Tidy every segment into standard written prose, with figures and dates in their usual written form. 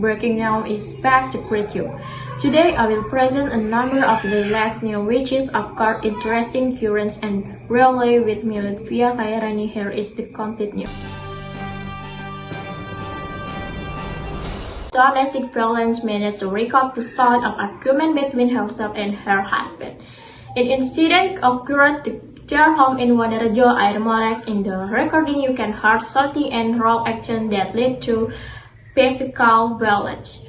Breaking News is back to greet you. Today I will present a number of the latest news which is occurred interesting currents and really with me via Khairani. Here is the complete news. Domestic violence managed to record the sound of argument between herself and her husband. An incident occurred at their home in Wonorejo, Air Molek. In the recording, you can hear shouting and role action that lead to physical violence.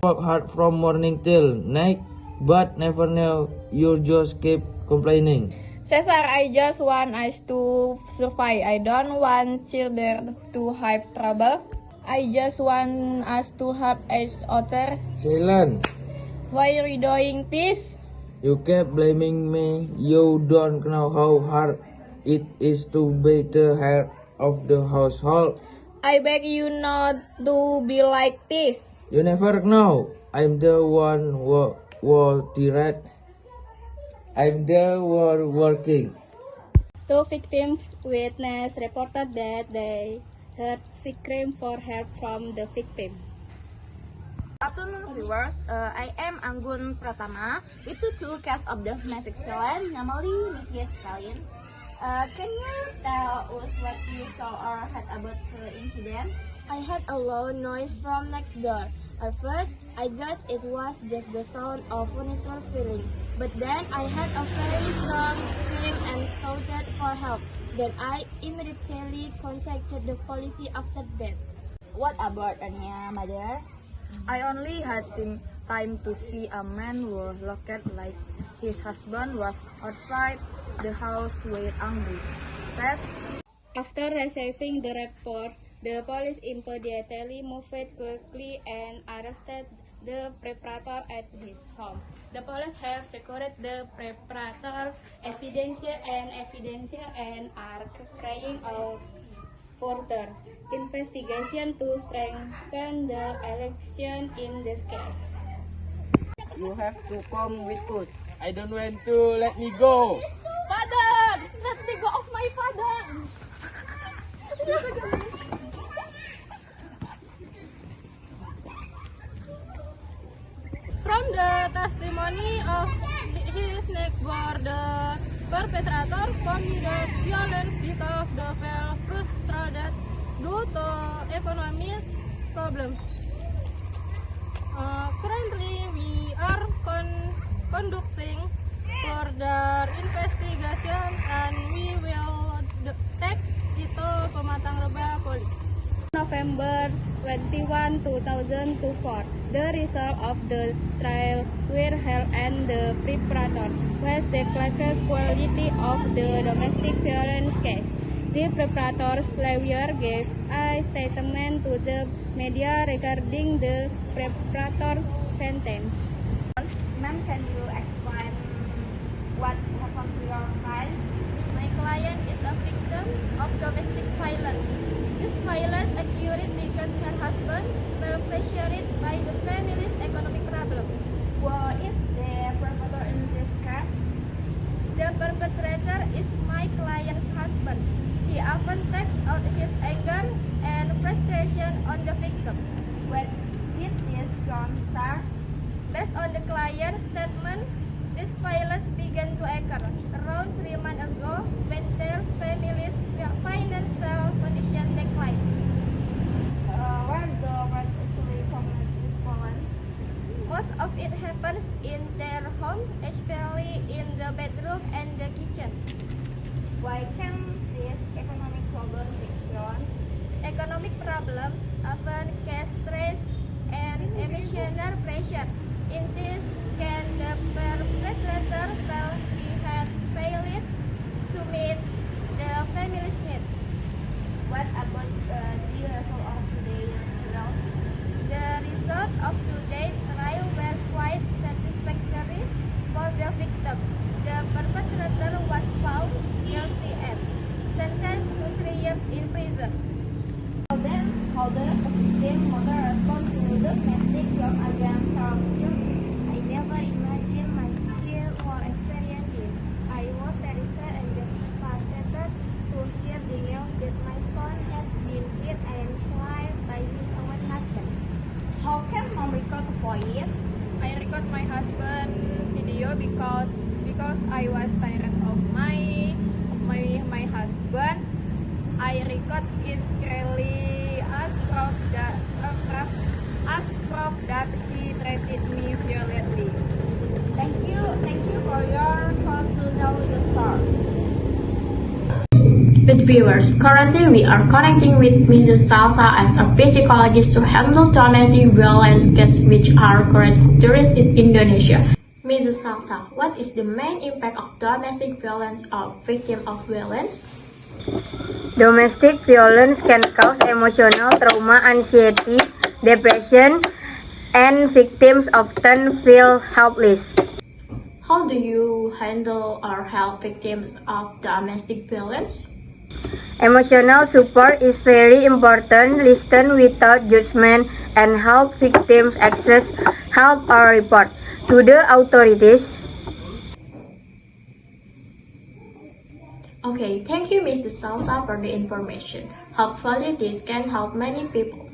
Work hard from morning till night, but never know. You just keep complaining. Cesar, I just want us to survive. I don't want children to have trouble. I just want us to help each other. Ceylon, Why are you doing this? you keep blaming me. You don't know how hard it is to be the head of the household. I beg you not to be like this. You never know. I'm the one who direct. I'm the one working. Two victims witness reported that they heard scream for help from the victim. Good afternoon viewers, I am Anggun Pratama with the two case of the domestic violence, namely Mrs. Stallion. Can you tell us what you saw or heard about the incident? I heard a loud noise from next door. At first, I guessed it was just the sound of furniture falling. But then I heard a very strong scream and shouted for help. Then I immediately contacted the police after that. What about Anya, mother? I only had time to see a man who looked like his husband was outside the house with angry face. After receiving the report, the police immediately moved quickly and arrested the perpetrator at his home. The police have secured the perpetrator evidence and are carrying out further investigation to strengthen the election in this case. You have to come with us. I don't want to let me go. Father! Let me go of my father! From the testimony of his neighbor, the perpetrator committed violence because they felt frustrated due to economic problems. Currently, we are conducting further investigation and we will take it to Pematang Reba Police. November 21, 2024, the result of the trial were held and the perpetrator was declared guilty of the domestic violence case. The perpetrator's lawyer gave a statement to the media regarding the perpetrator's sentence. Ma'am, can you explain what happened to your client? My client is a victim of domestic violence. This violence occurred because her husband felt pressured by the family's economic problem. Who is the perpetrator in this case? The perpetrator is my client's husband. He often takes out his anger and frustration on the victim. When did this crime start? Based on the client's statement, this violence began to occur around 3 months ago when their family's financial condition declined. Where the violence usually commit this violence? Most of it happens in their home, especially in the bedroom and the kitchen. Why can this economic problem be shown? Economic problems often cause stress and emotional pressure. In this case, the perpetrator felt he had failed to meet the family's needs. What about the result of today's trial? The results of today's trial were quite satisfactory for the victim. The perpetrator was found guilty and sentenced to 3 years in prison. How the victim mother respond to the domestic violence against her children? I employees? I record my husband video because I was tired of my husband. I record it really as proud that he treated me violently. Thank you for your call to tell your story. With viewers, currently we are connecting with Mrs. Salsa as a psychologist to handle domestic violence cases which are currently tourist in Indonesia. Mrs. Salsa, what is the main impact of domestic violence on victims of violence? Domestic violence can cause emotional trauma, anxiety, depression, and victims often feel helpless. How do you handle or help victims of domestic violence? Emotional support is very important. Listen without judgment and help victims access help or report to the authorities. Okay, thank you Mrs. Salsa for the information. Hopefully this can help many people.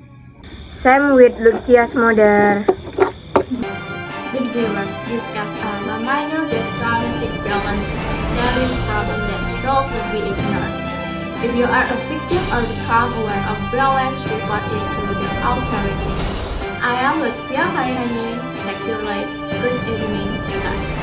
Same with Lutfia's mother. With viewers, discuss a reminder that domestic violence is a serious problem that should not be ignored. If you are a victim or become aware of violence, report it to the authorities. I am Lutfia Hairani. Take your life. Good evening. Bye.